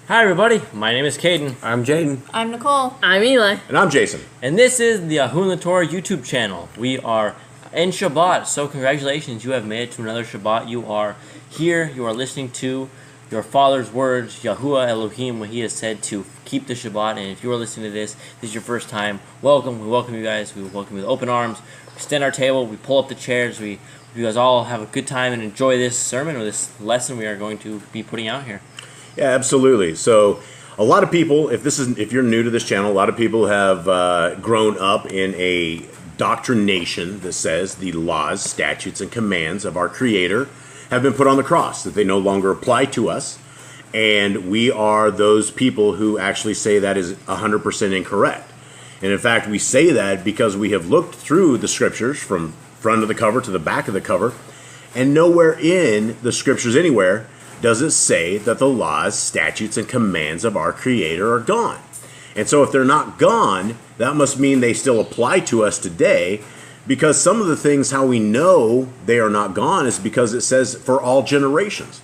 Hi everybody, my name is Caden. I'm Jaden. I'm Nicole. I'm Eli. And I'm Jason. And this is the YHWH Torah YouTube channel. We are in Shabbat, so congratulations, you have made it to another Shabbat. You are here, you are listening to your Father's words, Yahuwah Elohim, when He has said to keep the Shabbat. And if you are listening to this is your first time, welcome. We welcome you guys. We welcome you with open arms. We extend our table, we pull up the chairs, you guys all have a good time and enjoy this sermon or this lesson we are going to be putting out here. Yeah, absolutely. So a lot of people, if you're new to this channel, a lot of people have grown up in a doctrination that says the laws, statutes, and commands of our Creator have been put on the cross, that they no longer apply to us. And we are those people who actually say that is 100% incorrect. And in fact, we say that because we have looked through the Scriptures from front of the cover to the back of the cover, and nowhere in the Scriptures anywhere does it say that the laws, statutes, and commands of our Creator are gone. And so if they're not gone, that must mean they still apply to us today, because some of the things, how we know they are not gone is because it says for all generations.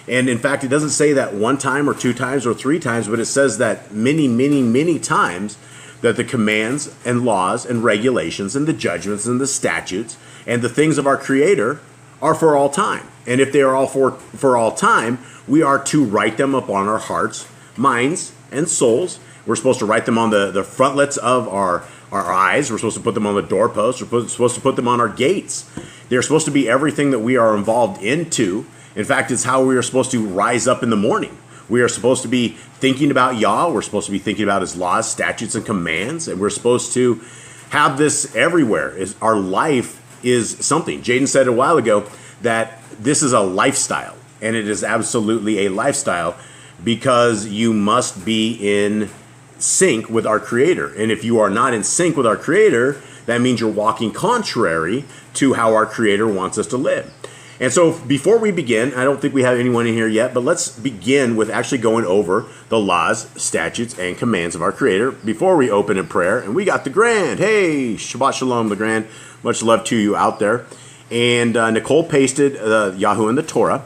And in fact, it doesn't say that one time or two times or three times, but it says that many, many, many times that the commands and laws and regulations and the judgments and the statutes and the things of our Creator are for all time. And if they are all for all time, we are to write them upon our hearts, minds, and souls. We're supposed to write them on the frontlets of our eyes. We're supposed to put them on the doorposts. We're supposed to put them on our gates. They're supposed to be everything that we are involved into. In fact, it's how we are supposed to rise up in the morning. We are supposed to be thinking about Yah. We're supposed to be thinking about His laws, statutes, and commands. And we're supposed to have this everywhere. Our life is something. Jaden said a while ago that this is a lifestyle. And it is absolutely a lifestyle because you must be in sync with our Creator. And if you are not in sync with our Creator, that means you're walking contrary to how our Creator wants us to live. And so before we begin, I don't think we have anyone in here yet, but let's begin with actually going over the laws, statutes, and commands of our Creator before we open in prayer. And we got the Grand. Hey, Shabbat Shalom, the Grand. Much love to you out there. And Nicole pasted YHWH and the Torah,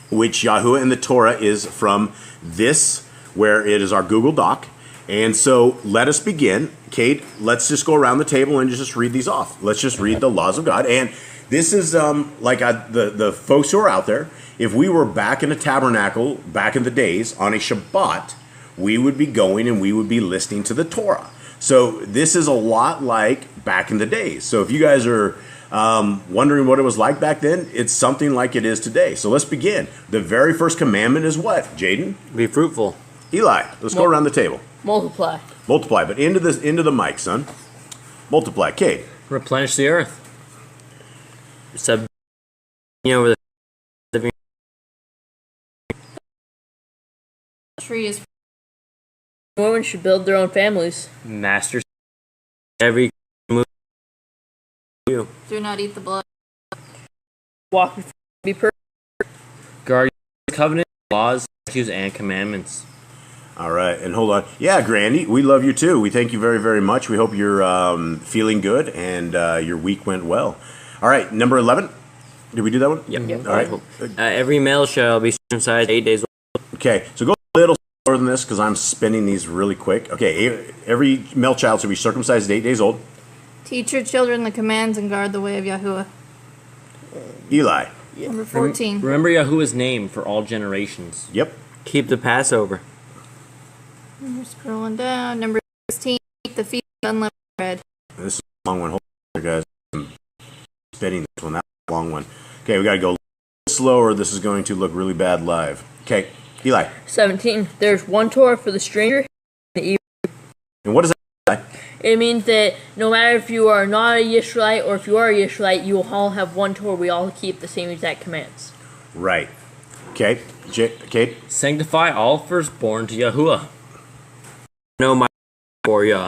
which YHWH and the Torah is from this, where it is our Google Doc. And so let us begin. Kate, let's just go around the table and just read these off. Let's just read the laws of God. And this is the folks who are out there. If we were back in a tabernacle back in the days on a Shabbat, we would be going and we would be listening to the Torah. So this is a lot like back in the days. So if you guys are wondering what it was like back then, it's something like it is today. So let's begin. The very first commandment is what, Jaden? Be fruitful. Let's go around the table. Multiply. Multiply, but into the mic, son. Multiply. Kate. Replenish the earth. Over the Tree is Women should build their own families. masters every move you. do not eat the blood. Walk before be perfect. Guard the covenant, laws, statutes, and commandments. All right, and hold on. Yeah, Grandy, we love you too. We thank you very, very much. We hope you're feeling good and your week went well. All right, number 11. Did we do that one? Yep. All right. Every male shall be circumcised 8 days old. Okay, so go a little slower than this because I'm spinning these really quick. Okay, every male child shall be circumcised at 8 days old. Teach your children the commands and guard the way of Yahuwah. Eli. Number 14. Remember Yahuwah's name for all generations. Yep. Keep the Passover. We're scrolling down. Number 16. Keep the feast of unleavened bread. This is a long one. Hold on, guys. I'm spinning this one. That's a long one. Okay, we got to go a little slower. This is going to look really bad live. Okay, Eli. 17. There's one Torah for the stranger. And what does that mean? It means that no matter if you are not a Yisraelite or if you are a Yisraelite, you will all have one Torah. We all keep the same exact commands. Right. Okay, Kate. Sanctify all firstborn to Yahuwah. Know my for Yah.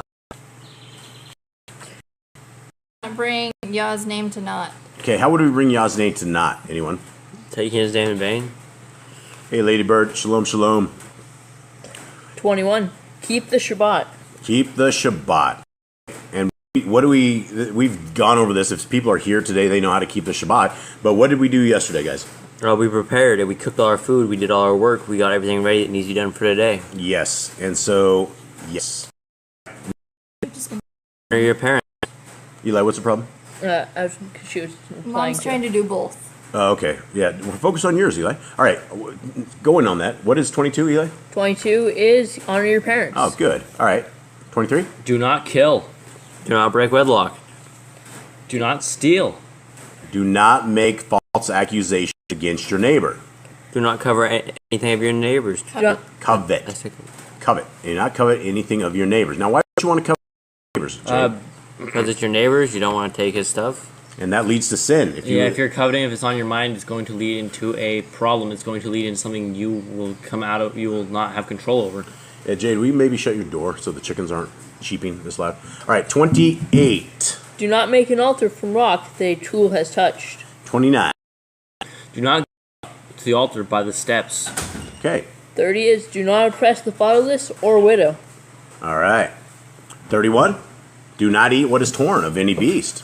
Bring Yah's name to naught. Okay, how would we bring Yah's name to naught? Anyone? Taking His name in vain. Hey, Ladybird. Shalom, shalom. 21. Keep the Shabbat. Keep the Shabbat. And what do we've gone over this. If people are here today, they know how to keep the Shabbat. But what did we do yesterday, guys? We prepared it. We cooked all our food. We did all our work. We got everything ready that needs to be done for today. Yes. And so, yes. Or your parents. Eli, what's the problem? She was Mom's trying to do both. Oh, okay. Yeah, we're focused on yours, Eli. All right, going on that. What is 22, Eli? 22 is honor your parents. Oh, good. All right. 23? Do not kill. Do not break wedlock. Do not steal. Do not make false accusations against your neighbor. Do not cover anything of your neighbors. Covet. Covet. Do not covet anything of your neighbors. Now, why don't you want to covet neighbors, Jay? Because it's your neighbors. You don't want to take his stuff. And that leads to sin. If you're coveting, if it's on your mind, it's going to lead into a problem. It's going to lead into something you will not have control over. Yeah, Jade, will you maybe shut your door so the chickens aren't cheeping this loud? All right, 28. Do not make an altar from rock that a tool has touched. 29. Do not go to the altar by the steps. Okay. 30 is do not oppress the fatherless or widow. All right. 31. Do not eat what is torn of any beast.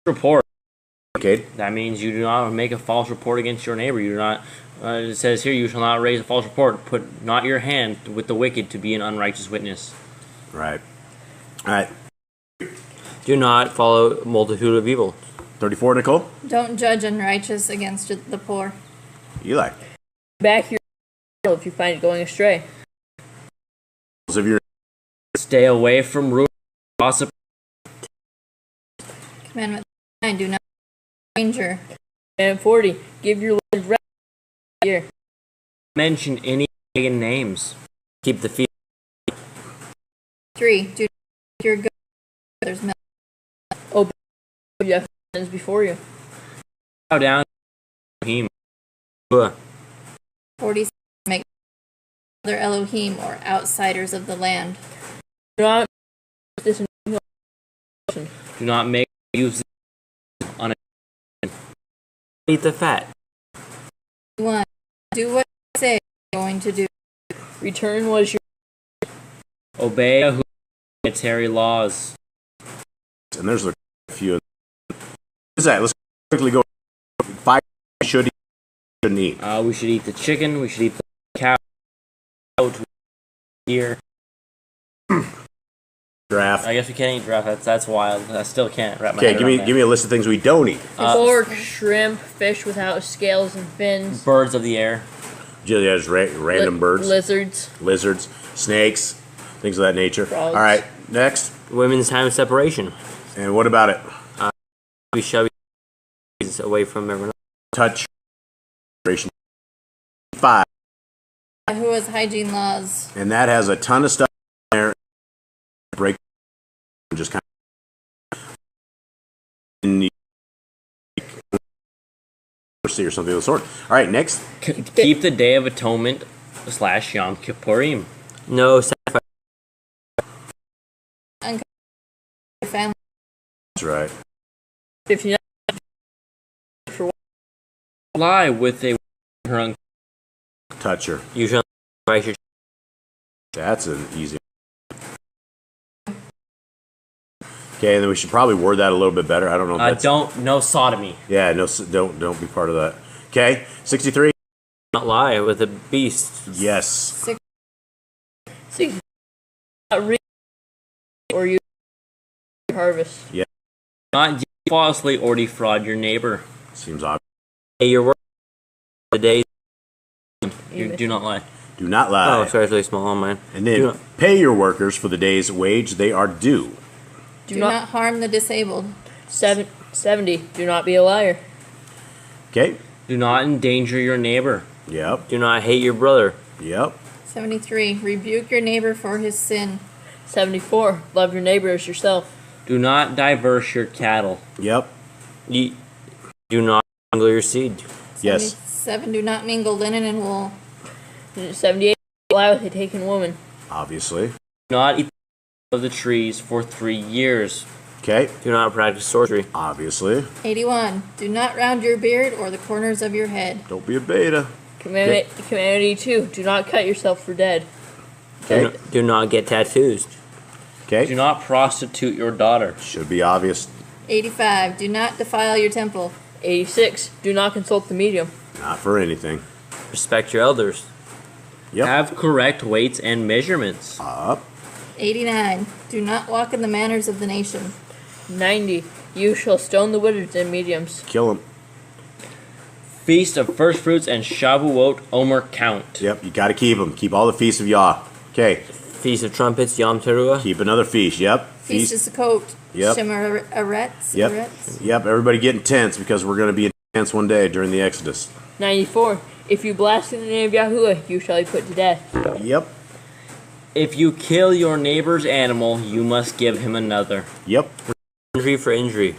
Report. Okay. That means you do not make a false report against your neighbor. You do not. It says here, you shall not raise a false report. Put not your hand with the wicked to be an unrighteous witness. Right. All right. Do not follow a multitude of evil. 34, Nicole. Don't judge unrighteous against the poor. Eli. Back your if you find it going astray. Of your Stay away from rumor, gossip. Commandment 9, do not stranger. And 40, give your Lord rest year. Mention any pagan names. Keep the feet. 3, do not make your good others milk. Obey your friends before you. Bow down to Elohim. 46, make other Elohim or outsiders of the land. Do not Do not make use on a eat the fat. 1, do what you say you're going to do. return what is your Obey Yahuwah's military laws. and there's a few. What is that? Let's quickly go. 5 should eat, shouldn't eat. We should eat the chicken. We should eat the cow. Here. Giraffe. I guess we can't eat giraffe. That's wild. I still can't wrap my Okay, head give around me a list of things we don't eat. pork, shrimp, fish without scales and fins, birds of the air. Julia has random birds, lizards, lizards, snakes, things of that nature. Frogs. All right, next. Women's time of separation. And what about it? We shall be away from everyone else. Touch. 5. Yahuwah's hygiene laws. And that has a ton of stuff in there. Break. Just kind of. Or something of the sort. All right, next. Keep the Day of Atonement / Yom Kippurim. No sacrifice. Family. That's right. 59 Lie with a her Touch her. You shall sacrifice your. That's an easy. Okay, and then we should probably word that a little bit better. I don't know. If that's, No sodomy. Yeah, no, don't be part of that. Okay, 63. Not lie with a beast. Yes. 6 not reap or you harvest. Yeah. Not deal falsely or defraud your neighbor. Seems obvious. Pay your work the days. You do not lie. Do not lie. Oh, sorry, it's really small on mine. And then pay your workers for the day's wage they are due. Do not harm the disabled. 70. Do not be a liar. Okay. Do not endanger your neighbor. Yep. Do not hate your brother. Yep. 73, rebuke your neighbor for his sin. 74. Love your neighbor as yourself. Do not diverse your cattle. Yep. Do not mingle your seed. Yes. 77, do not mingle linen and wool. 78. Lie with a taken woman. Obviously. Do not eat of the trees for 3 years. Okay. Do not practice sorcery. Obviously. 81, do not round your beard or the corners of your head. Don't be a beta. Commandment 82. Do not cut yourself for dead. Okay. Do not get tattoos. Okay. Do not prostitute your daughter. Should be obvious. 85, do not defile your temple. 86. Do not consult the medium. Not for anything. Respect your elders. Yep. Have correct weights and measurements. Up. 89. Do not walk in the manners of the nation. 90. You shall stone the wizards and mediums. Kill them. Feast of first fruits and Shavuot Omer count. Yep, you got to keep them. Keep all the feasts of Yah. Okay. Feast of trumpets, Yom Teruah. Keep another feast. Yep. Feast of Sukkot. Yep. Shemarets. Yep. Yep. Everybody getting tense because we're going to be in tents one day during the Exodus. 94. If you blaspheme the name of Yahuwah, you shall be put to death. Yep. If you kill your neighbor's animal, you must give him another. Yep. Injury for injury.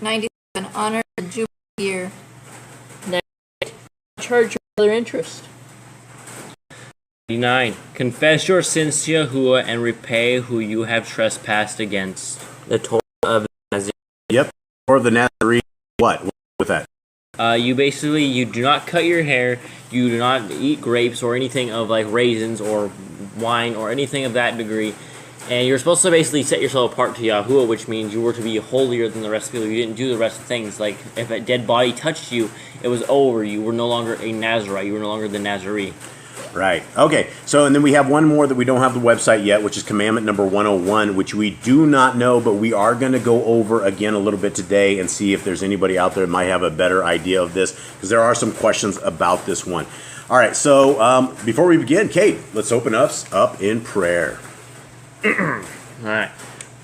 97. Honor the Jubilee year. Charge your other interest. 89. Confess your sins to Yahuwah and repay who you have trespassed against. The Torah of Nazir. Yep. Or the Nazarene. What? What with that? You do not cut your hair. You do not eat grapes or anything of like raisins or wine or anything of that degree. And you're supposed to basically set yourself apart to Yahuwah, which means you were to be holier than the rest of people. You didn't do the rest of things. Like if a dead body touched you, it was over. You were no longer a Nazarite. You were no longer the Nazarene. Right. Okay. So, and then we have one more that we don't have the website yet, which is commandment number 101, which we do not know, but we are going to go over again a little bit today and see if there's anybody out there that might have a better idea of this, because there are some questions about this one. All right. So, before we begin, Kate, let's open us up in prayer. All right.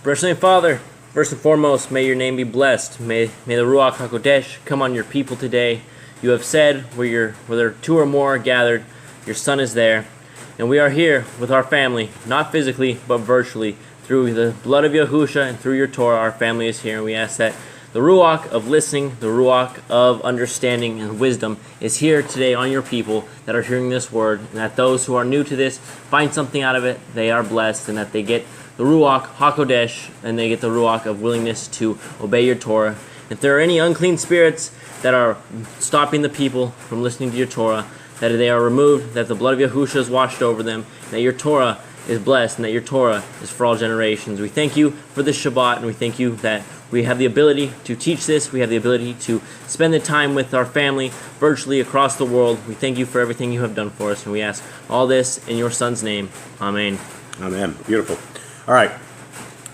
Personally, Father, first and foremost, may your name be blessed. May the Ruach HaKodesh come on your people today. You have said where there are two or more are gathered, your Son is there. And we are here with our family, not physically, but virtually. Through the blood of Yahusha and through your Torah, our family is here. And we ask that the Ruach of listening, the Ruach of understanding and wisdom is here today on your people that are hearing this word. And that those who are new to this find something out of it. They are blessed, and that they get the Ruach HaKodesh, and they get the Ruach of willingness to obey your Torah. If there are any unclean spirits that are stopping the people from listening to your Torah, that they are removed, that the blood of Yahusha is washed over them, that your Torah is blessed, and that your Torah is for all generations. We thank you for this Shabbat, and we thank you that we have the ability to teach this. We have the ability to spend the time with our family virtually across the world. We thank you for everything you have done for us, and we ask all this in your Son's name. Amen. Amen. Beautiful. All right.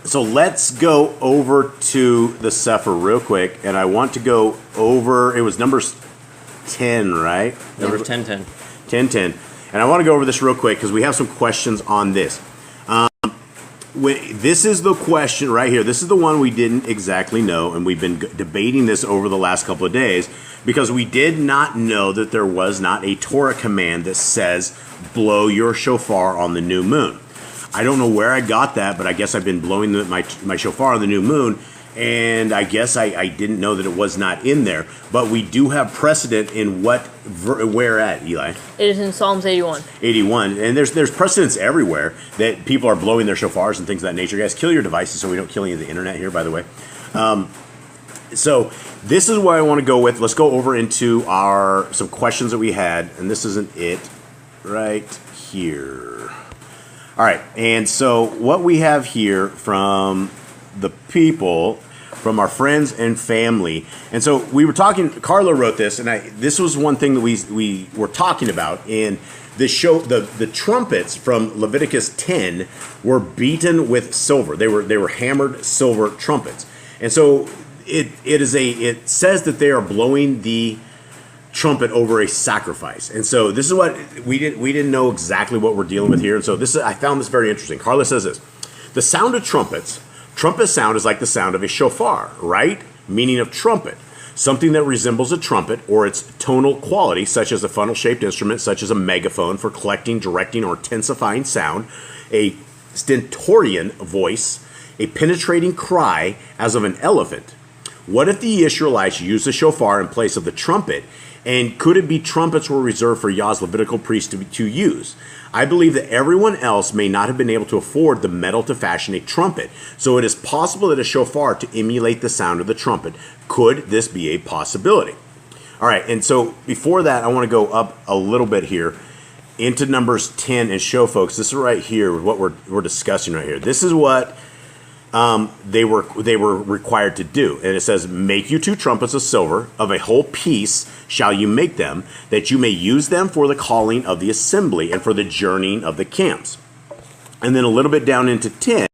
So let's go over to the Sefer real quick, and I want to go over, it was Numbers 10, right? Numbers 10:10. 10:10. And I want to go over this real quick because we have some questions on this. This is the question right here. This is the one we didn't exactly know, and we've been debating this over the last couple of days because we did not know that there was not a Torah command that says, blow your shofar on the new moon. I don't know where I got that, but I guess I've been blowing my shofar on the new moon, and I guess I didn't know that it was not in there. But we do have precedent in where at, Eli? It is in Psalms 81. 81. And there's precedents everywhere that people are blowing their shofars and things of that nature. Guys, kill your devices so we don't kill any of the internet here, by the way. So this is what I want to go with. Let's go over into some questions that we had, and this isn't it right here. All right, and so what we have here from the people, from our friends and family, and so we were talking, Carla wrote this, and this was one thing that we were talking about in the show. The trumpets from Leviticus 10 were beaten with silver. They were hammered silver trumpets, and so it says that they are blowing the trumpet over a sacrifice. And so this is what we didn't know exactly what we're dealing with here. And so I found this very interesting. Carla says this: the sound of trumpet sound is like the sound of a shofar, right? Meaning of trumpet. Something that resembles a trumpet or its tonal quality, such as a funnel-shaped instrument, such as a megaphone for collecting, directing, or intensifying sound, a stentorian voice, a penetrating cry as of an elephant. What if the Israelites used the shofar in place of the trumpet? And could it be trumpets were reserved for Yah's Levitical priests to use? I believe that everyone else may not have been able to afford the metal to fashion a trumpet, so it is possible that a shofar to emulate the sound of the trumpet. Could this be a possibility? All right, and so before that, I want to go up a little bit here into Numbers 10 and show folks, this is right here what we're discussing right here. This is what they were required to do. And it says, make you 2 trumpets of silver, of a whole piece shall you make them, that you may use them for the calling of the assembly and for the journeying of the camps. And then a little bit down into 10,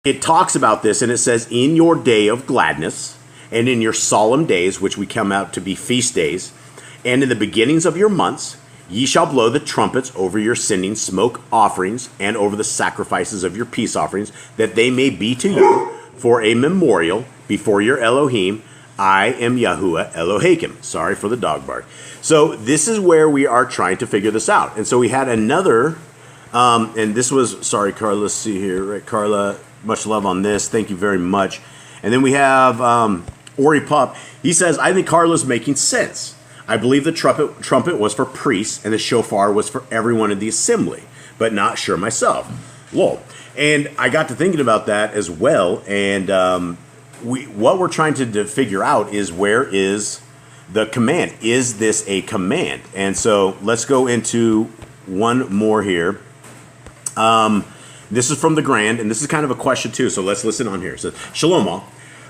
it talks about this, and it says, in your day of gladness, and in your solemn days, which we come out to be feast days, and in the beginnings of your months, ye shall blow the trumpets over your sending smoke offerings, and over the sacrifices of your peace offerings, that they may be to you for a memorial before your Elohim. I am Yahuwah Elohim. Sorry for the dog bark. So this is where we are trying to figure this out. And so we had another, and this was, sorry, Carla, let's see here. Right, Carla, much love on this. Thank you very much. And then we have Ori Pup. He says, I think Carla's making sense. I believe the trumpet was for priests and the shofar was for everyone in the assembly, but not sure myself. Lol. And I got to thinking about that as well. And what we're trying to figure out is, where is the command? Is this a command? And so let's go into one more here. This is from the Grand, and this is kind of a question too, so let's listen on here. It says, Shalom all.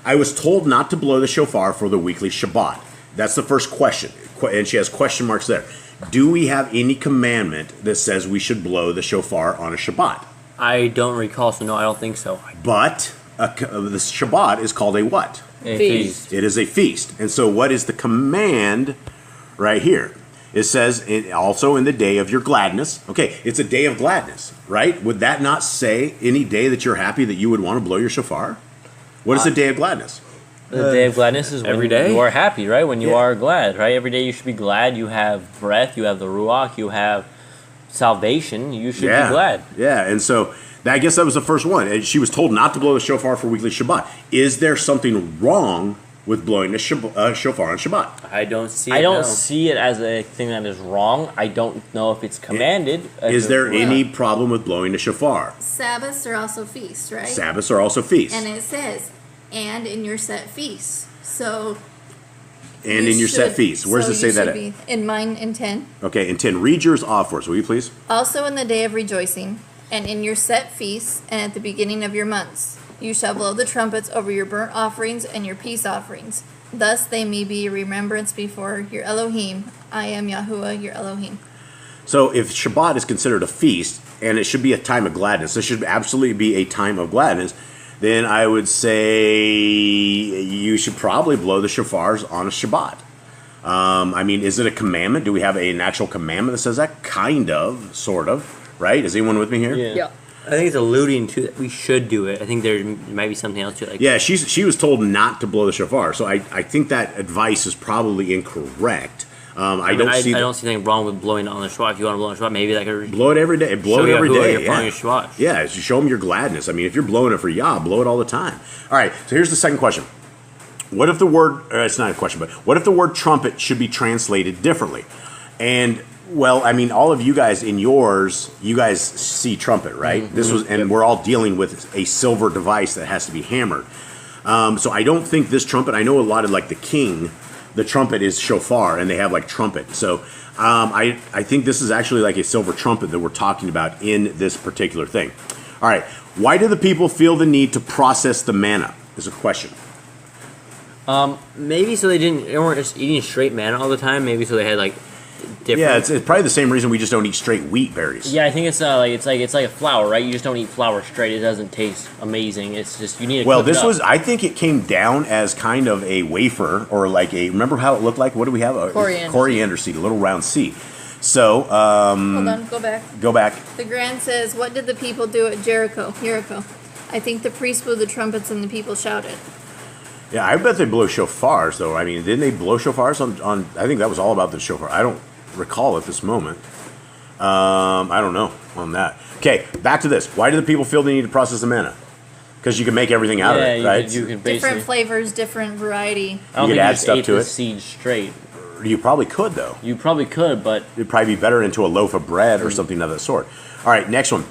I was told not to blow the shofar for the weekly Shabbat. That's the first question, and she has question marks there. Do we have any commandment that says we should blow the shofar on a Shabbat? I don't recall, so no, I don't think so. But the Shabbat is called a what? A Feast. It is a feast. And so what is the command right here? It says, also in the day of your gladness. Okay, it's a day of gladness, right? Would that not say any day that you're happy that you would want to blow your shofar? What is the day of gladness? The day of gladness is every when day? you are happy, right? When you Yeah. are glad, right? Every day you should be glad. You have breath, you have the Ruach, you have salvation. You should be glad. Yeah, and so I guess that was the first one. And she was told not to blow the shofar for weekly Shabbat. Is there something wrong with blowing a shofar on Shabbat? I don't see it. I don't no. see it as a thing that is wrong. I don't know if it's commanded. Is there any problem with blowing a shofar? Sabbaths are also feasts, right? Sabbaths are also feasts. And it says, and in your set feasts. So. And you in your set should- feasts. Where does so it say you that should at? be in mine in 10. Okay, and 10. Read yours off for us, will you please? Also in the day of rejoicing, and in your set feasts, and at the beginning of your months, you shall blow the trumpets over your burnt offerings and your peace offerings. Thus they may be a remembrance before your Elohim. I am Yahuwah, your Elohim. So if Shabbat is considered a feast, and it should be a time of gladness, it should absolutely be a time of gladness, then I would say you should probably blow the shofars on a Shabbat. I mean, is it a commandment? Do we have an actual commandment that says that? Kind of, sort of, right? Is anyone with me here? Yeah. Yeah. I think it's alluding to that we should do it. I think there might be something else to it. Like, Yeah, she was told not to blow the shofar, so I think that advice is probably incorrect. I don't see anything wrong with blowing it on the Shabbat. If you want to blow on the Shabbat, maybe that could blow it every day. Blow show it every Yahuwah day. you're blowing Yeah. your Shabbat. Yeah, show them your gladness. I mean, if you're blowing it for Yah, blow it all the time. All right, so here's the second question. What if the word, it's not a question, but what if the word trumpet should be translated differently? And, well, I mean, all of you guys in yours, you guys see trumpet, right? Mm-hmm. This was, and we're all dealing with a silver device that has to be hammered. So I don't think this trumpet, I know a lot of like the king, the trumpet is shofar, and they have like trumpet. So I think this is actually like a silver trumpet that we're talking about in this particular thing. All right, why do the people feel the need to process the manna? Is a question. Maybe so they weren't just eating straight manna all the time. Maybe so they had like different. Yeah, it's probably the same reason we just don't eat straight wheat berries. Yeah, I think it's like a flour, right? You just don't eat flour straight. It doesn't taste amazing. It's just you need to. Well, cook it this up. was, I think it came down as kind of a wafer or like a, remember how it looked like? What do we have? Coriander seed, a little round seed. So, Hold on, go back. go back. The Grand says, what did the people do at Jericho? I think the priests blew the trumpets and the people shouted. Yeah, I bet they blow shofars, though. I mean, didn't they blow shofars on I think that was all about the shofar. I don't recall at this moment. I don't know on that. Okay, back to this. Why do the people feel the need to process the manna? Because you can make everything out of it, right? You can basically. Different flavors, different variety. I don't You think could add just stuff ate to the it. seed straight. You probably could, though. You probably could, but It'd probably be better into a loaf of bread or something of that sort. All right, next one.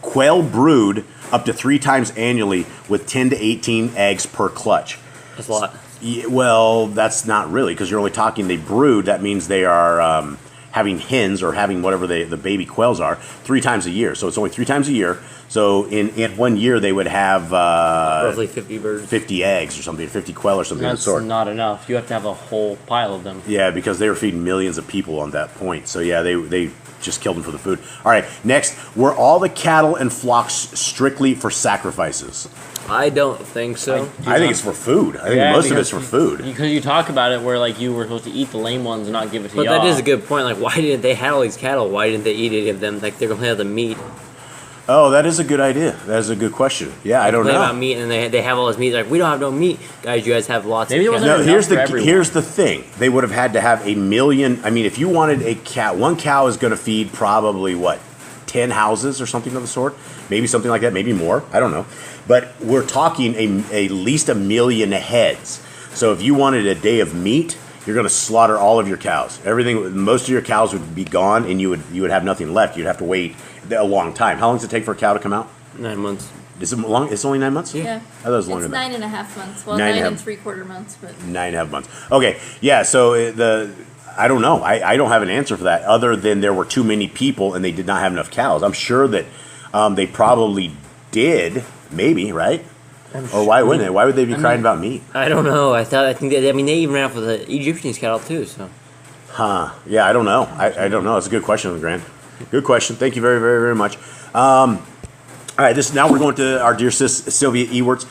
Quail brood up to 3 times annually with 10 to 18 eggs per clutch. that's a lot. Yeah, well, that's not really, because you're only talking they brood. That means they are have having hens or having whatever the baby quails are 3 times a year. So it's only 3 times a year. So in 1 year they would have roughly 50 birds, 50 eggs or something, 50 quail or something of the That's sort. not enough. You have to have a whole pile of them. Yeah, because they were feeding millions of people on that point. So yeah, they just killed them for the food. All right, next, were all the cattle and flocks strictly for sacrifices? I don't think so. I think it's for food. I think most of it's for food. Because you talk about it where like you were supposed to eat the lame ones and not give it to But Yah. that is a good point. Like, why didn't they have all these cattle? Why didn't they eat any of them? Like, they're going to have the meat. Oh, that is a good idea. That is a good question. Yeah, I don't Complain know. about meat, and they have all this meat. They're like, we don't have no meat. Guys, you guys have lots Maybe of there cattle. wasn't No, enough for everyone. here's the thing. They would have had to have 1 million. I mean, if you wanted a cow, 1 cow is going to feed probably what, 10 houses or something of the sort, maybe something like that, maybe more. I don't know, but we're talking at least 1 million heads. So if you wanted a day of meat, you're going to slaughter all of your cows. Everything, most of your cows would be gone, and you would have nothing left. You'd have to wait a long time. How long does it take for a cow to come out? 9 months. Is it long? It's only 9 months. Yeah. I thought it was longer It's than that. 9.5 months. Well, 9 9 and and 3/4 months, but 9.5 months. Okay, yeah. So I don't know. I don't have an answer for that, other than there were too many people and they did not have enough cows. I'm sure that they probably did, maybe, right? Or why wouldn't they? Why would they be crying about meat? I don't know. I think they even ran off with the Egyptians' cattle, too, so. Huh? Yeah, I don't know. I don't know. That's a good question, Grant. Good question. Thank you very, very, very much. All right, now we're going to our dear sis Sylvia Ewerts.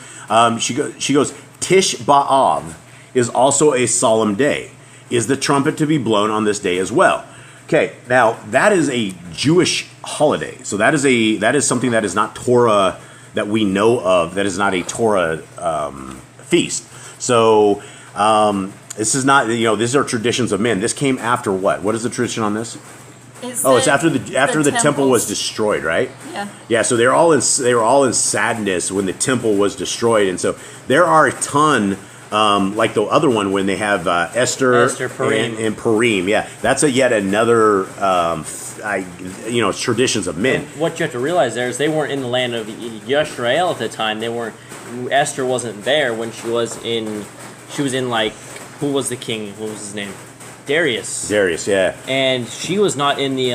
She goes. Tish B'Av is also a solemn day. Is the trumpet to be blown on this day as well? Okay, now that is a Jewish holiday. So that is something that is not Torah that we know of. That is not a Torah feast. So this is not, these are traditions of men. This came after what? What is the tradition on this? It's after the temple was destroyed, right? yeah. Yeah, so they were all in sadness when the temple was destroyed, and so there are a ton, like the other one when they have Esther, Purim. and Purim. Yeah, that's yet another traditions of men. What you have to realize there is they weren't in the land of Yisrael at the time. They weren't. Esther wasn't there when she was in. She was in like, who was the king? What was his name? Darius, yeah. And she was not in the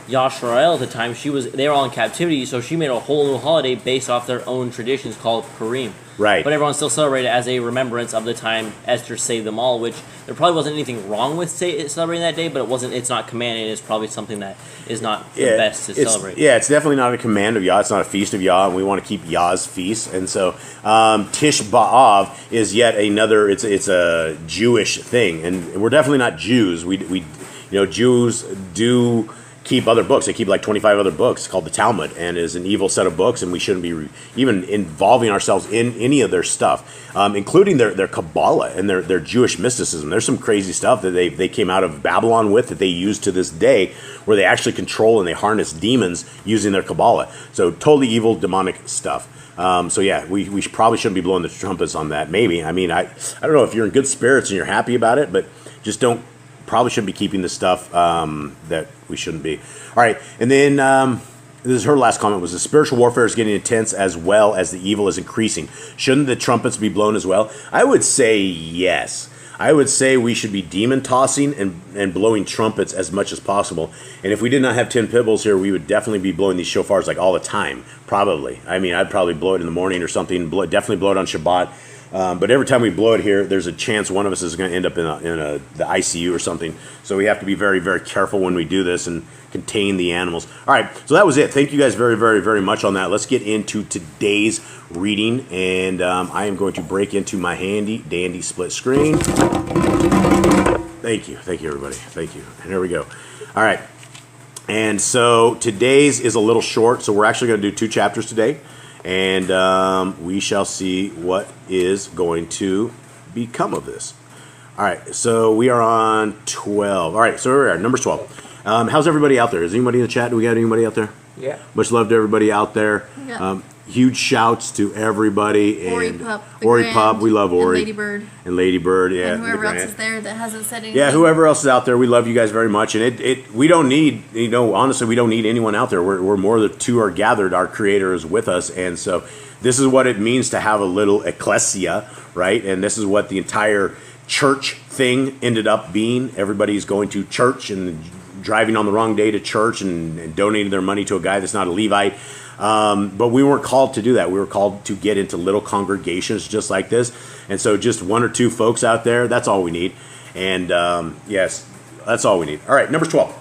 Yisrael at the time. They were all in captivity, so she made a whole new holiday based off their own traditions called Purim. Right. But everyone still celebrated it as a remembrance of the time Esther saved them all, which there probably wasn't anything wrong with celebrating that day, but it's not commanded. It's probably something that is not the best to celebrate. Yeah, it's definitely not a command of Yah. It's not a feast of Yah, and we want to keep Yah's feast. And so Tish B'Av is yet another, it's a Jewish thing. And we're definitely not Jews. We Jews do keep other books. They keep like 25 other books called the Talmud, and is an evil set of books, and we shouldn't be even involving ourselves in any of their stuff, including their Kabbalah and their Jewish mysticism. There's some crazy stuff that they came out of Babylon with that they use to this day, where they actually control and they harness demons using their Kabbalah. So totally evil, demonic stuff. So yeah, we probably shouldn't be blowing the trumpets on that. Maybe. I mean, I don't know if you're in good spirits and you're happy about it, but just probably shouldn't be keeping the stuff that we shouldn't be. All right, and then this is her last comment, was the spiritual warfare is getting intense as well as the evil is increasing. Shouldn't the trumpets be blown as well? I would say yes. I would say we should be demon tossing and blowing trumpets as much as possible. And if we did not have 10 pit bulls here, we would definitely be blowing these shofars like all the time, probably. I mean, I'd probably blow it in the morning or something, definitely blow it on Shabbat. But every time we blow it here, there's a chance one of us is going to end up in the ICU or something. So we have to be very, very careful when we do this and contain the animals. All right, so that was it. Thank you guys very, very, very much on that. Let's get into today's reading, and I am going to break into my handy dandy split screen. Thank you, everybody. Thank you. And here we go. All right, and so today's is a little short, so we're actually going to do 2 chapters today. And we shall see what is going to become of this. All right, so we are on 12. All right, so we're at numbers 12. How's everybody out there? Is anybody in the chat? Do we got anybody out there? Yeah. Much love to everybody out there. Yeah. Huge shouts to everybody. Ori And Pup, Ori Pup, we love Ori. and Ladybird. And Ladybird, yeah. And whoever else Grant. is there that hasn't said anything. Yeah, whoever else is out there, we love you guys very much. And we don't need, honestly, we don't need anyone out there. We're more the 2 are gathered. Our Creator is with us. And so this is what it means to have a little ecclesia, right? And this is what the entire church thing ended up being. Everybody's going to church and driving on the wrong day to church and donating their money to a guy that's not a Levite. But we weren't called to do that. We were called to get into little congregations just like this. And so just one or two folks out there, that's all we need. And yes, that's all we need. All right, Numbers 12.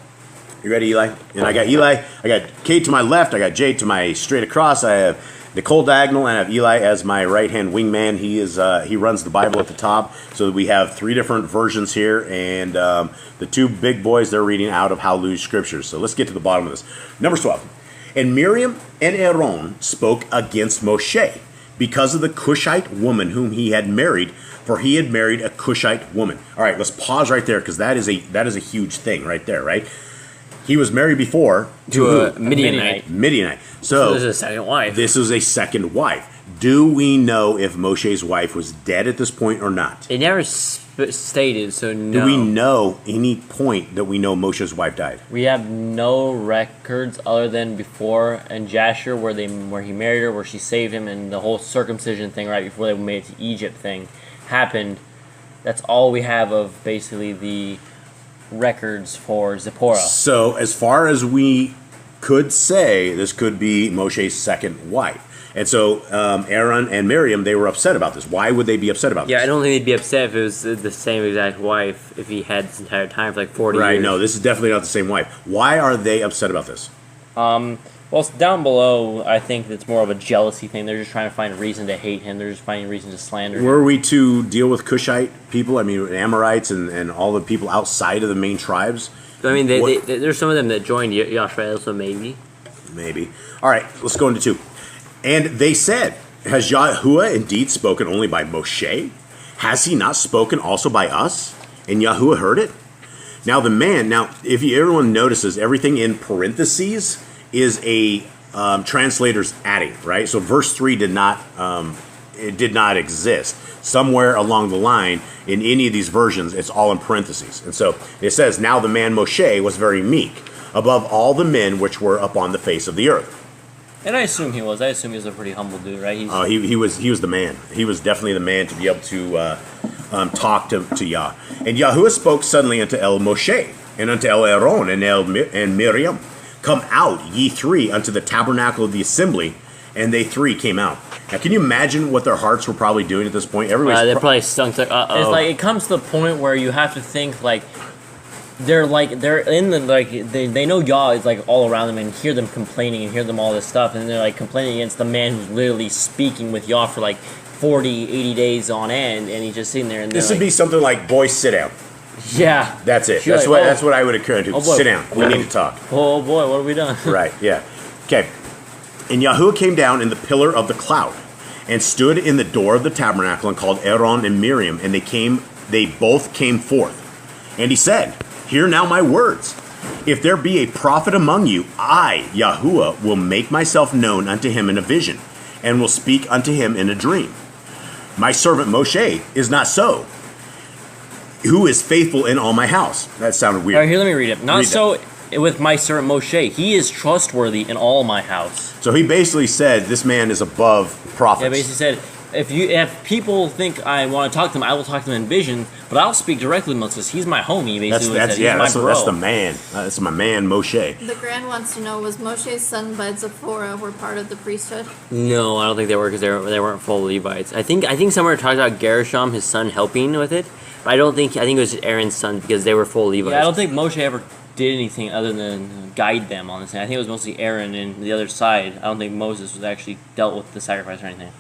You ready, Eli? And I got Eli. I got Kate to my left. I got Jay to my straight across. I have Nicole diagonal, and I have Eli as my right-hand wingman. He runs the Bible at the top. So we have 3 different versions here. And the 2 big boys, they're reading out of YHWH Scriptures. So let's get to the bottom of this. Numbers 12. And Miriam and Aaron spoke against Moshe because of the Cushite woman whom he had married, for he had married a Cushite woman. All right, let's pause right there because that is a huge thing right there, right? He was married before to a Midianite. Midianite. So this is a second wife. This is a second wife. Do we know if Moshe's wife was dead at this point or not? It never stated, so no. Do we know any point that we know Moshe's wife died? We have no records other than before in Jasher where he married her, where she saved him, and the whole circumcision thing right before they made it to Egypt thing happened. That's all we have of basically the records for Zipporah. So as far as we could say, this could be Moshe's second wife. And so Aaron and Miriam, they were upset about this. Why would they be upset about this? Yeah, I don't think they'd be upset if it was the same exact wife if he had this entire time for like 40 years. Right, no, this is definitely not the same wife. Why are they upset about this? Well, it's down below, I think it's more of a jealousy thing. They're just trying to find a reason to hate him. They're just finding a reason to slander him. Were we to deal with Cushite people, I mean Amorites and all the people outside of the main tribes? I mean, there's some of them that joined Yahshua, so maybe. Maybe. All right, let's go into 2. And they said, has Yahuwah indeed spoken only by Moshe? Has he not spoken also by us? And Yahuwah heard it? Now if everyone notices, everything in parentheses is a translator's adding, right? So verse 3 did not exist. Somewhere along the line, in any of these versions, it's all in parentheses. And so it says, now the man Moshe was very meek, above all the men which were upon the face of the earth. And I assume he was. I assume he was a pretty humble dude, right? He was the man. He was definitely the man to be able to talk to Yah. And Yahuwah spoke suddenly unto El Moshe, and unto El Aaron, and Miriam, come out, ye 3, unto the tabernacle of the assembly. And they 3 came out. Now, can you imagine what their hearts were probably doing at this point? They're probably stunk. Like, It's like it comes to the point where you have to think like they're in the they know Yah is like all around them and hear them complaining and hear them all this stuff, and they're like complaining against the man who's literally speaking with Yah for like 40, 80 days on end, and he's just sitting there. And this would be something like, boys, sit down. Yeah, that's it. That's what I would encourage you. Sit down. We need to talk. Oh boy, what have we done? Right. Yeah. Okay. And Yahuwah came down in the pillar of the cloud, and stood in the door of the tabernacle, and called Aaron and Miriam, and they both came forth. And he said, hear now my words. If there be a prophet among you, I, Yahuwah, will make myself known unto him in a vision, and will speak unto him in a dream. My servant Moshe is not so, who is faithful in all my house. That sounded weird. All right, here, let me read it. Not so with my servant Moshe. He is trustworthy in all my house. So he basically said this man is above prophets. Yeah, basically said, if people think I want to talk to them, I will talk to them in vision, but I'll speak directly to Moses. He's my homie, basically. That's the man. That's my man, Moshe. The Grand wants to know, was Moshe's son by Zipporah were part of the priesthood? No, I don't think they were, because they weren't full Levites. I think somewhere talked about Gershom, his son, helping with it, but I think it was just Aaron's son, because they were full Levites. Yeah, I don't think Moshe ever did anything other than guide them on this thing. I think it was mostly Aaron and the other side. I don't think Moses was actually dealt with the sacrifice or anything.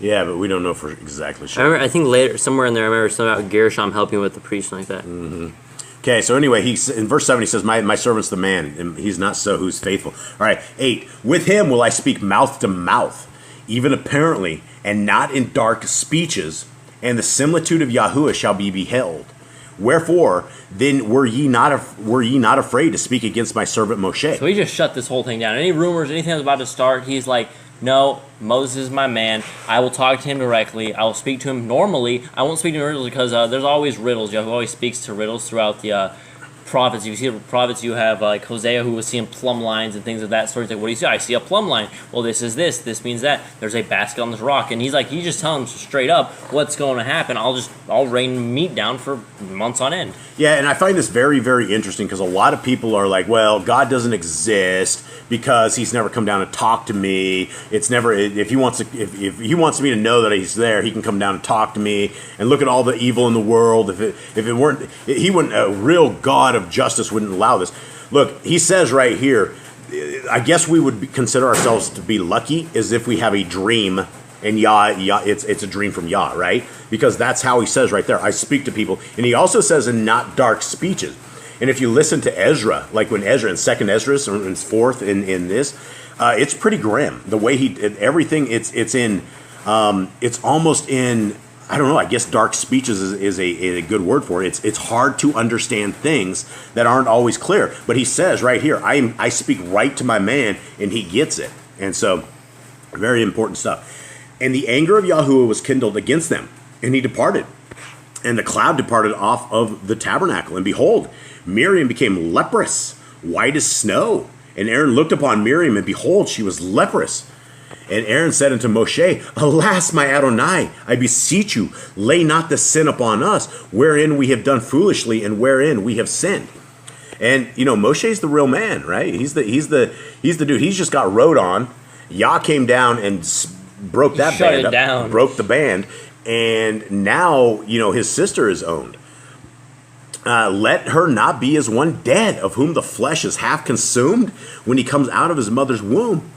Yeah, but we don't know for exactly sure. I think later, somewhere in there, I remember something about Gershom helping with the priest and like that. Mm-hmm. Okay, so anyway, in verse 7 he says, my servant's the man, and he's not so who's faithful. All right, 8, with him will I speak mouth to mouth, even apparently, and not in dark speeches, and the similitude of Yahuwah shall be beheld. Wherefore, then were ye not afraid to speak against my servant Moshe? So he just shut this whole thing down. Any rumors, anything that was about to start, he's like, no, Moses is my man. I will talk to him directly. I will speak to him normally. I won't speak to him riddles because there's always riddles. Yahweh always speaks to riddles throughout the prophets. You see the prophets, you have like Hosea, who was seeing plumb lines and things of that sort. He's like, what do you see? I see a plumb line. Well, this is this. This means that. There's a basket on this rock. And he's like, you just tell him straight up what's going to happen. I'll rain meat down for months on end. Yeah, and I find this very, very interesting because a lot of people are like, well, God doesn't exist because he's never come down and talk to me. It's never, if he wants me to know that he's there, he can come down and talk to me and look at all the evil in the world. If it weren't, he wouldn't, a real God of justice wouldn't allow this. Look, he says right here, I guess we would consider ourselves to be lucky as if we have a dream. And Yah, it's a dream from Yah, right? Because that's how he says right there, I speak to people. And he also says in not dark speeches. And if you listen to Ezra, like when Ezra in 2nd Ezra or in 4th in this, it's pretty grim. The way everything, it's almost in, I don't know, I guess dark speeches is a good word for it. It's hard to understand things that aren't always clear. But he says right here, I speak right to my man, and he gets it. And so, very important stuff. And the anger of Yahuwah was kindled against them, and he departed. And the cloud departed off of the tabernacle. And behold, Miriam became leprous, white as snow. And Aaron looked upon Miriam, and behold, she was leprous. And Aaron said unto Moshe, Alas, my Adonai, I beseech you, lay not the sin upon us, wherein we have done foolishly, and wherein we have sinned. And Moshe's the real man, right? He's the dude. He's just got rode on. Yah came down and broke that band up, down. Broke the band, and now his sister is owned. Let her not be as one dead, of whom the flesh is half consumed when he comes out of his mother's womb.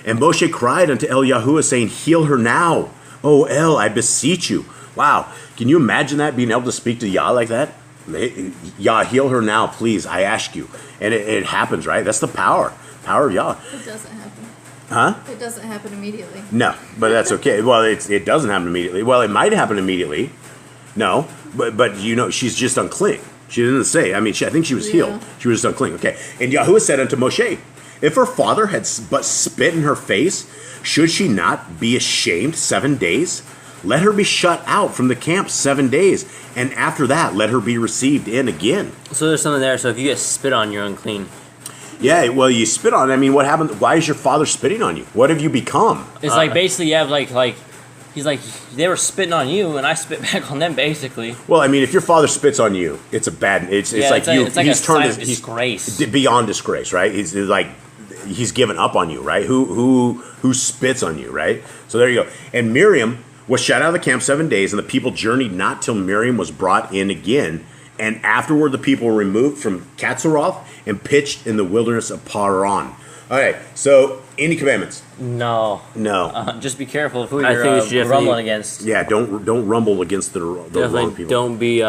And Moshe cried unto El Yahuwah, saying, Heal her now, O El, I beseech you. Wow, can you imagine that, being able to speak to Yah like that? Yah, heal her now, please, I ask you. And it happens, right? That's the power of Yah. It doesn't happen. Huh? It doesn't happen immediately. No, but that's okay. Well, it doesn't happen immediately. Well, it might happen immediately. No, but she's just unclean. She didn't say. I mean, I think she was healed. She was just unclean. Okay. And Yahuwah said unto Moshe, If her father had but spit in her face, should she not be ashamed 7 days? Let her be shut out from the camp 7 days, and after that, let her be received in again. So there's something there. So if you get spit on, you're unclean. Yeah, well, you spit on. I mean, what happened? Why is your father spitting on you? What have you become? It's like basically you have like he's like they were spitting on you and I spit back on them basically. Well, I mean, if your father spits on you, it's a bad. It's like he's turned disgrace beyond disgrace, right? He's like he's given up on you, right? Who spits on you, right? So there you go. And Miriam was shut out of the camp 7 days, and the people journeyed not till Miriam was brought in again. And afterward, the people were removed from Katzaroth and pitched in the wilderness of Paran. Okay, so any commandments? No. Just be careful of who you're rumbling against. Yeah, don't rumble against the wrong people. Don't be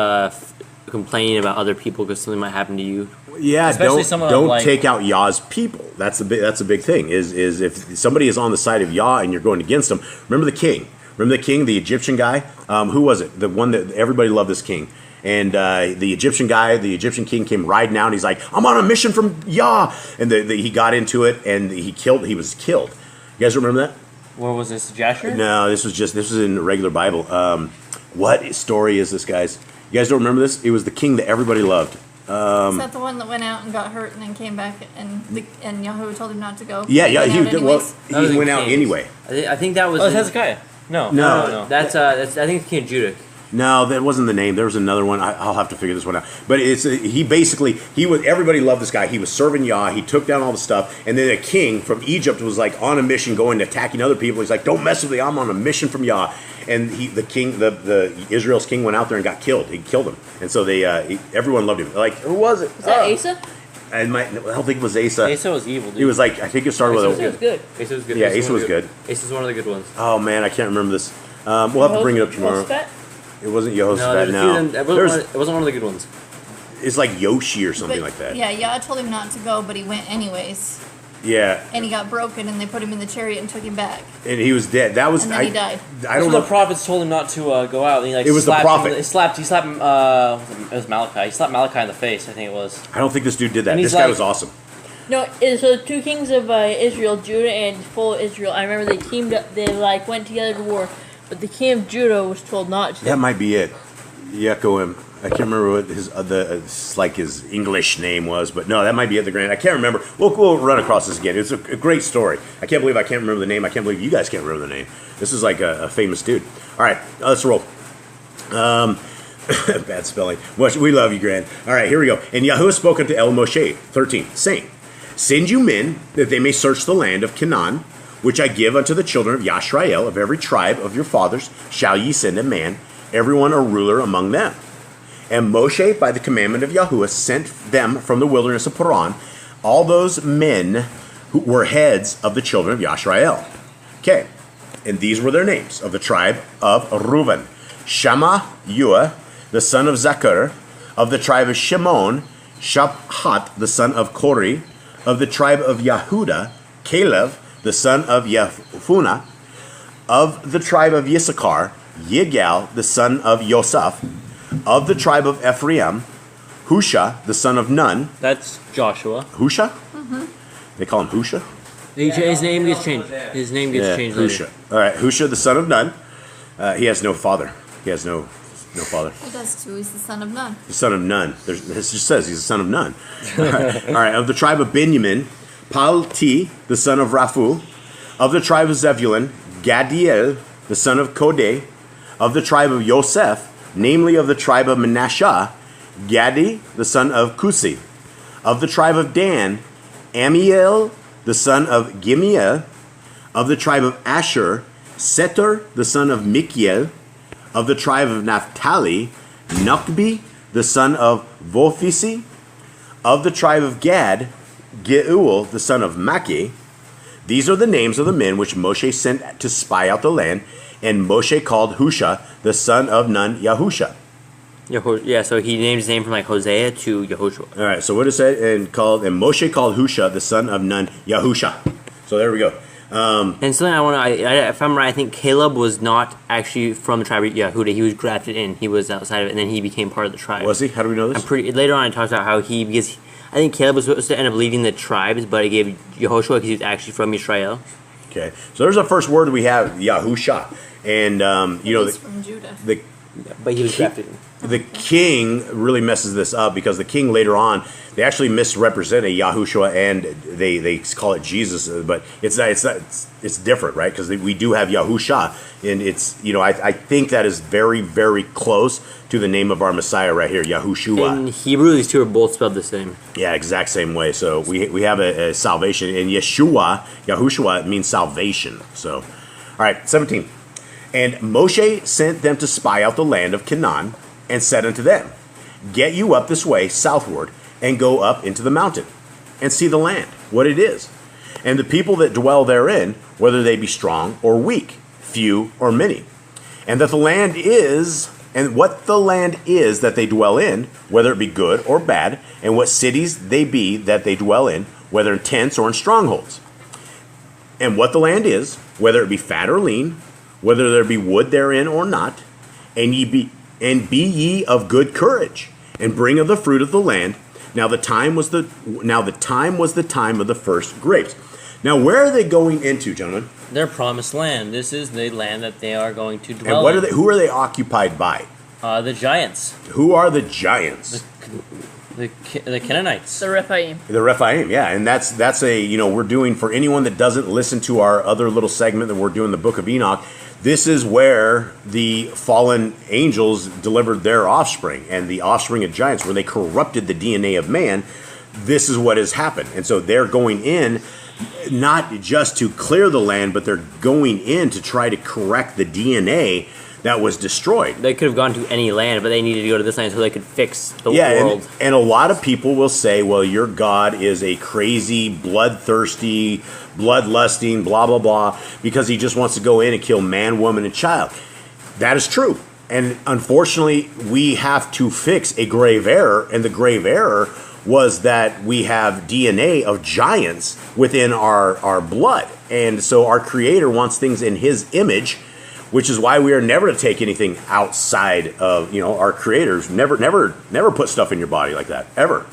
complaining about other people because something might happen to you. Yeah, don't take out Yah's people. That's a big thing. Is if somebody is on the side of Yah and you're going against them, remember the king. Remember the king, the Egyptian guy. Who was it? The one that everybody loved. This king. And the Egyptian king came riding out, and he's like, I'm on a mission from Yah. And he got into it, and he was killed. You guys remember that? Where was this, Jasher? No, this was in the regular Bible. What story is this, guys? You guys don't remember this? It was the king that everybody loved. Is that the one that went out and got hurt and then came back and Yahuwah told him not to go? Yeah, he went out anyway. I think that was... Oh, Hezekiah. No. That's I think it's King Judah. No, that wasn't the name. There was another one. I'll have to figure this one out. But everybody loved this guy. He was serving Yah. He took down all the stuff. And then a king from Egypt was like on a mission going to attacking other people. He's like, don't mess with me. I'm on a mission from Yah. And the Israel's king went out there and got killed. He killed him. And so everyone loved him. Like, who was it? Was that Asa? I don't think it was Asa. Asa was evil, dude. He was like, I think it started with... Asa was good. Asa was good. Yeah, Asa was good. Asa's one of the good ones. Oh, man, I can't remember this. We'll have to bring it up tomorrow. It wasn't Yehoshaphat, no. It wasn't one of the good ones. It's like Yoshi or something like that. Yeah, Yah told him not to go, but he went anyways. Yeah. And he got broken, and they put him in the chariot and took him back. And he was dead. That was... And then he died. I don't know. The prophets told him not to go out. And he, it was the prophet. He slapped it was Malachi. He slapped Malachi in the face, I think it was. I don't think this dude did that. This guy was awesome. No, so the two kings of Israel, Judah and full Israel, I remember they teamed up, they went together to war, but the king of Judah was told not to. That might be it. Yehoim. I can't remember what his English name was, but no, that might be at the Grand. I can't remember. We'll run across this again. It's a great story. I can't believe I can't remember the name. I can't believe you guys can't remember the name. This is like a famous dude. All right, let's roll. Bad spelling. We love you, Grand. All right, here we go. And Yahuwah spoke unto El Moshe, 13, saying, Send you men, that they may search the land of Canaan, which I give unto the children of Yashrael, of every tribe of your fathers, shall ye send a man, everyone a ruler among them. And Moshe, by the commandment of Yahuwah, sent them from the wilderness of Paran, all those men who were heads of the children of Yashrael. Okay, and these were their names, of the tribe of Reuben, Shammah, Yua, the son of Zachar, of the tribe of Shimon, Shaphat, the son of Kori, of the tribe of Yehuda, Caleb, the son of Yephunah, of the tribe of Issachar, Yigal, the son of Yosef, of the tribe of Ephraim, Husha, the son of Nun. That's Joshua. Husha? Mm-hmm. They call him Husha? His name gets changed. His name gets changed later. Husha. All right, Husha, the son of Nun. He has no father. He has no father. He does too. He's the son of Nun. The son of Nun. This just says he's the son of Nun. All right. Of the tribe of Benjamin, Palti, the son of Raphu. Of the tribe of Zebulun, Gadiel, the son of Kodeh. Of the tribe of Yosef, namely of the tribe of Manasseh, Gadi, the son of Kusi. Of the tribe of Dan, Amiel, the son of Gimiel. Of the tribe of Asher, Setor, the son of Mikiel. Of the tribe of Naphtali, Nukbi, the son of Vophisi. Of the tribe of Gad, Geuel, the son of Maki. These are the names of the men which Moshe sent to spy out the land, and Moshe called Husha, the son of Nun, Yahusha. Yeah, so he named his name from like Hosea to Yehoshua. All right, so what is it? And Moshe called Husha, the son of Nun, Yahusha. So there we go. And something I want to, if I'm right, I think Caleb was not actually from the tribe of Yehuda. He was grafted in. He was outside of it, and then he became part of the tribe. Was he? How do we know this? Later on, I talked about how because I think Caleb was supposed to end up leading the tribes, but he gave Yehoshua because he was actually from Israel. Okay, so there's our first word we have, Yahusha, and He's from Judah. But he was grafted in. The king really messes this up because the king later on, they actually misrepresent a Yahushua and they call it Jesus, but it's different, right? Because we do have Yahusha, and it's I think that is very, very close to the name of our Messiah right here, Yahushua. In Hebrew, these two are both spelled the same. Yeah, exact same way. So we have a salvation, and Yahushua means salvation. So, all right, 17. And Moshe sent them to spy out the land of Canaan, and said unto them, Get you up this way southward, and go up into the mountain, and see the land, what it is, and the people that dwell therein, whether they be strong or weak, few or many, and that the land is, and what the land is that they dwell in, whether it be good or bad, and what cities they be that they dwell in, whether in tents or in strongholds, and what the land is, whether it be fat or lean, whether there be wood therein or not, and be ye of good courage, and bring of the fruit of the land. Now the time was the time of the first grapes. Now where are they going into, gentlemen? Their promised land. This is the land that they are going to dwell And who are they occupied by? The giants. Who are the giants? The Canaanites. The Rephaim. The Rephaim, yeah, and that's we're doing, for anyone that doesn't listen to our other little segment that we're doing, the Book of Enoch. This is where the fallen angels delivered their offspring, and the offspring of giants, where they corrupted the DNA of man. This is what has happened, and so they're going in not just to clear the land, but they're going in to try to correct the DNA that was destroyed. They could have gone to any land, but they needed to go to this land so they could fix the world. And a lot of people will say, well, your God is a crazy, bloodthirsty, bloodlusting, blah, blah, blah, because he just wants to go in and kill man, woman, and child. That is true. And unfortunately, we have to fix a grave error, and the grave error was that we have DNA of giants within our blood. And so our Creator wants things in his image, which is why we are never to take anything outside of, our Creators. Never put stuff in your body like that, ever.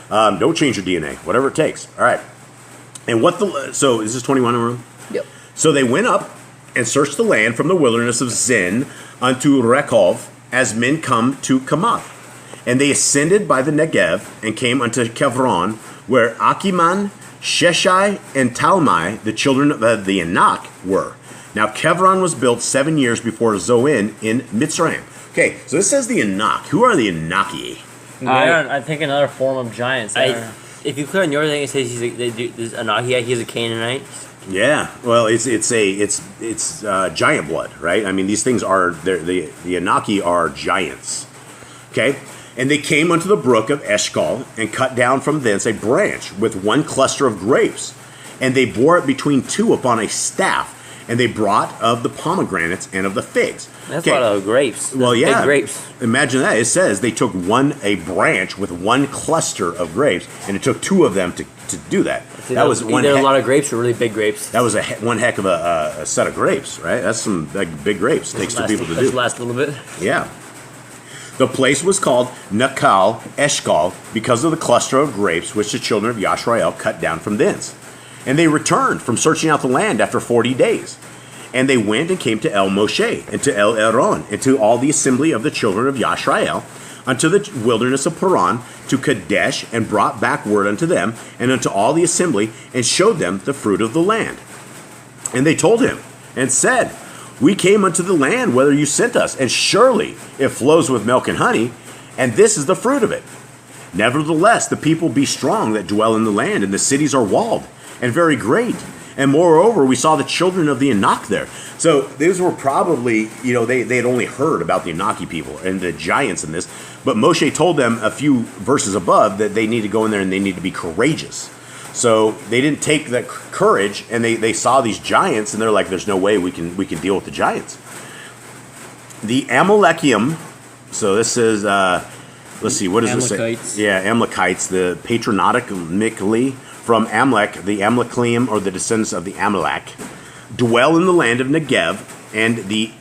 Don't change your DNA, whatever it takes. All right. And so is this 21 in a room? Yep. So they went up and searched the land from the wilderness of Zin unto Rekhov, as men come to Kamath. And they ascended by the Negev and came unto Kevron, where Achiman, Sheshai, and Talmai, the children of the Anak, were. Now Kevron was built 7 years before Zoan in Mitzrayim. Okay, so this says the Anak. Who are the Anaki? I think another form of giants. If you click on your thing, it says this Anakia. He's a Canaanite. Yeah, well, it's giant blood, right? I mean, these things are the Anaki are giants. Okay, and they came unto the brook of Eshcol and cut down from thence a branch with one cluster of grapes, and they bore it between two upon a staff, and they brought of the pomegranates and of the figs. That's a lot of grapes. Well, yeah, big grapes. Imagine that. It says they took a branch with one cluster of grapes, and it took two of them to do that. That was one. Either a lot of grapes or really big grapes. That was one heck of a set of grapes, right? That's some big grapes. Takes two people to do. Last a little bit. Yeah. The place was called Nakal Eshkol because of the cluster of grapes which the children of Yashrael cut down from thence. And they returned from searching out the land after 40 days. And they went and came to El Moshe, and to El Aaron, and to all the assembly of the children of Yashrael, unto the wilderness of Paran, to Kadesh, and brought back word unto them, and unto all the assembly, and showed them the fruit of the land. And they told him, and said, We came unto the land whither you sent us, and surely it flows with milk and honey, and this is the fruit of it. Nevertheless, the people be strong that dwell in the land, and the cities are walled, and very great. And moreover, we saw the children of the Anak there. So these were probably, they had only heard about the Anaki people and the giants in this. But Moshe told them a few verses above that they need to go in there and they need to be courageous. So they didn't take that courage, and they saw these giants, and they're like, there's no way we can deal with the giants. The Amalekim, so this is, let's see, what does this say? Yeah, Amalekites, the patriotically from Amalek, the Amalekim, or the descendants of the Amalek, dwell in the land of Negev, and the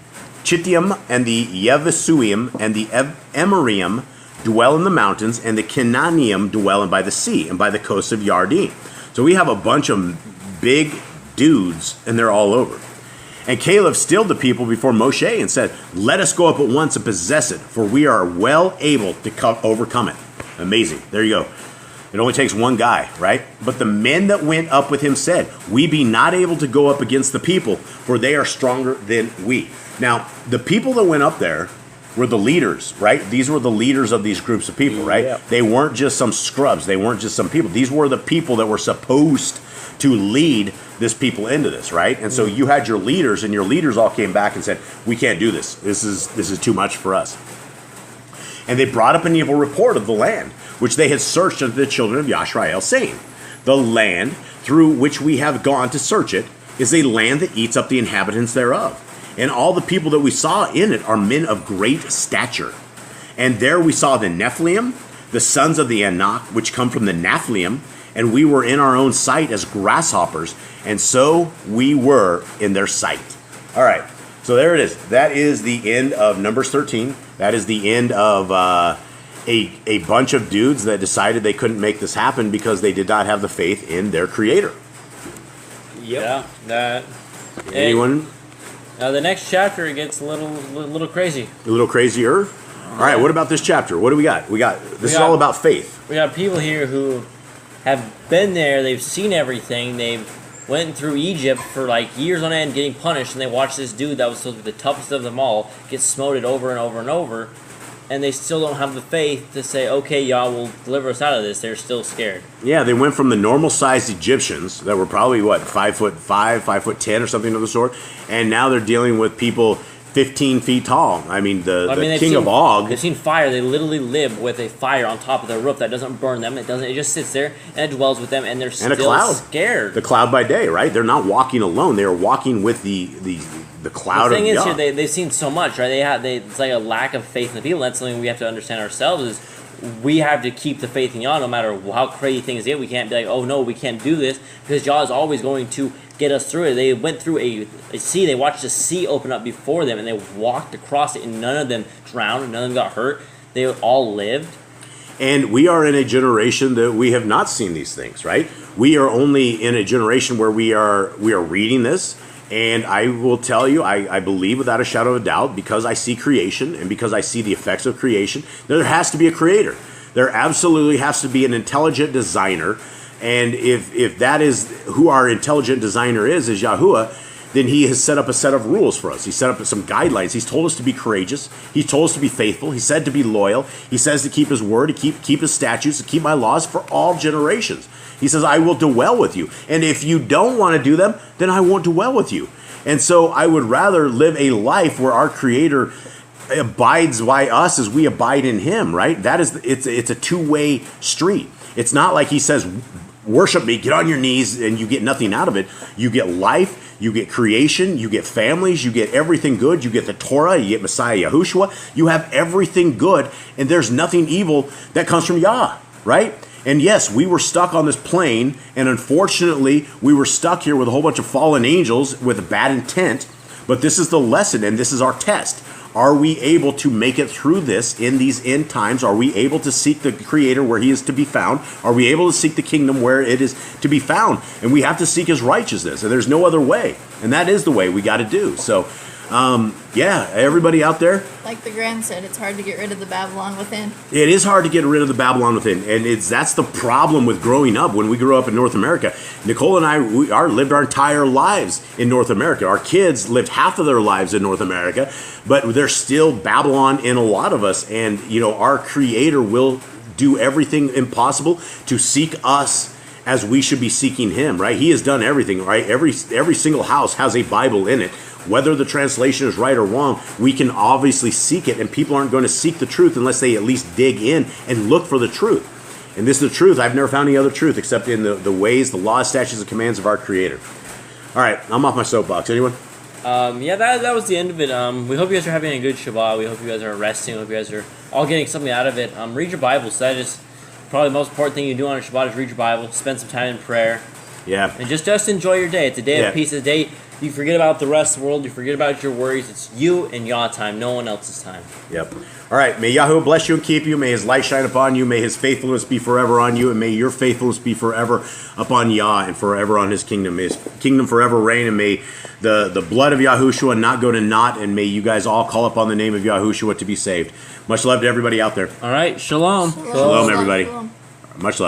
Chittim, and the Yevusuim, and the Emorium dwell in the mountains, and the Canaanium dwell by the sea, and by the coast of Yarden. So we have a bunch of big dudes, and they're all over. And Caleb stilled the people before Moshe and said, Let us go up at once and possess it, for we are well able to overcome it. Amazing. There you go. It only takes one guy, right? But the men that went up with him said, We be not able to go up against the people, for they are stronger than we. Now, the people that went up there were the leaders, right? These were the leaders of these groups of people, right? Yep. They weren't just some scrubs. They weren't just some people. These were the people that were supposed to lead this people into this, right? And so you had your leaders, and your leaders all came back and said, We can't do this. This is too much for us. And they brought up an evil report of the land, which they had searched unto the children of Yashrael, saying, The land through which we have gone to search it is a land that eats up the inhabitants thereof. And all the people that we saw in it are men of great stature. And there we saw the Nephilim, the sons of the Anak, which come from the Nephilim, and we were in our own sight as grasshoppers, and so we were in their sight. All right, so there it is. That is the end of Numbers 13. That is the end of a bunch of dudes that decided they couldn't make this happen because they did not have the faith in their Creator. Yep. Yeah. Anyone? The next chapter, it gets a little crazy. A little crazier? All right, what about this chapter? What do we got? This is all about faith. We got people here who have been there, they've seen everything, they've went through Egypt for like years on end getting punished, and they watch this dude that was supposed to be the toughest of them all get smoted over and over and over, and they still don't have the faith to say, okay, Yah will deliver us out of this. They're still scared. Yeah, they went from the normal-sized Egyptians that were probably, 5'5", 5'10", or something of the sort, and now they're dealing with people 15 feet tall. I mean, the king of Og. They've seen fire. They literally live with a fire on top of their roof that doesn't burn them. It just sits there and it dwells with them, and they're still scared. The cloud by day, right? They're not walking alone. They are walking with the cloud of Yah. The thing is here, they've seen so much, right? It's like a lack of faith in the people. That's something we have to understand ourselves is we have to keep the faith in Yah no matter how crazy things get. We can't be like, oh no, we can't do this, because Yah is always going to get us through it. They went through a sea. They watched the sea open up before them, and they walked across it, and none of them drowned. None of them got hurt. They all lived. And we are in a generation that we have not seen these things, right? We are only in a generation where we are reading this, And I will tell you, I believe without a shadow of a doubt, because I see creation and because I see the effects of creation, there has to be a creator. There absolutely has to be an intelligent designer. And if that is who our intelligent designer is Yahuwah, then he has set up a set of rules for us. He set up some guidelines. He's told us to be courageous. He's told us to be faithful. He said to be loyal. He says to keep his word, to keep his statutes, to keep my laws for all generations. He says, I will dwell with you. And if you don't want to do them, then I won't dwell with you. And so I would rather live a life where our Creator abides by us as we abide in him, right? That is, it's a two-way street. It's not like he says, worship me, get on your knees, and you get nothing out of it. You get life, you get creation, you get families, you get everything good. You get the Torah, you get Messiah Yahushua. You have everything good, and there's nothing evil that comes from Yah, right? And yes, we were stuck on this plane, and unfortunately, we were stuck here with a whole bunch of fallen angels with a bad intent, but this is the lesson, and this is our test. Are we able to make it through this in these end times? Are we able to seek the Creator where he is to be found? Are we able to seek the kingdom where it is to be found? And we have to seek his righteousness, and there's no other way. And that is the way we got to do. So, yeah, everybody out there. Like the Grand said, it's hard to get rid of the Babylon within. It is hard to get rid of the Babylon within, and that's the problem with growing up. When we grew up in North America, Nicole and I lived our entire lives in North America. Our kids lived half of their lives in North America, but there's still Babylon in a lot of us. And our Creator will do everything impossible to seek us as we should be seeking him. Right? He has done everything. Right? Every single house has a Bible in it. Whether the translation is right or wrong, we can obviously seek it, and people aren't going to seek the truth unless they at least dig in and look for the truth. And this is the truth. I've never found any other truth except in the ways, the laws, statutes, and commands of our Creator. All right, I'm off my soapbox. Anyone? Yeah, that was the end of it. We hope you guys are having a good Shabbat. We hope you guys are resting. We hope you guys are all getting something out of it. Read your Bible. So that is probably the most important thing you do on a Shabbat is read your Bible. Spend some time in prayer. Yeah. And just enjoy your day. It's a day of peace. It's a day you forget about the rest of the world. You forget about your worries. It's you and Yah time. No one else's time. Yep. All right. May Yahuwah bless you and keep you. May his light shine upon you. May his faithfulness be forever on you. And may your faithfulness be forever upon Yah and forever on his kingdom. May his kingdom forever reign. And may the blood of Yahushua not go to naught. And may you guys all call upon the name of Yahushua to be saved. Much love to everybody out there. All right. Shalom. Shalom everybody. Shalom. Much love.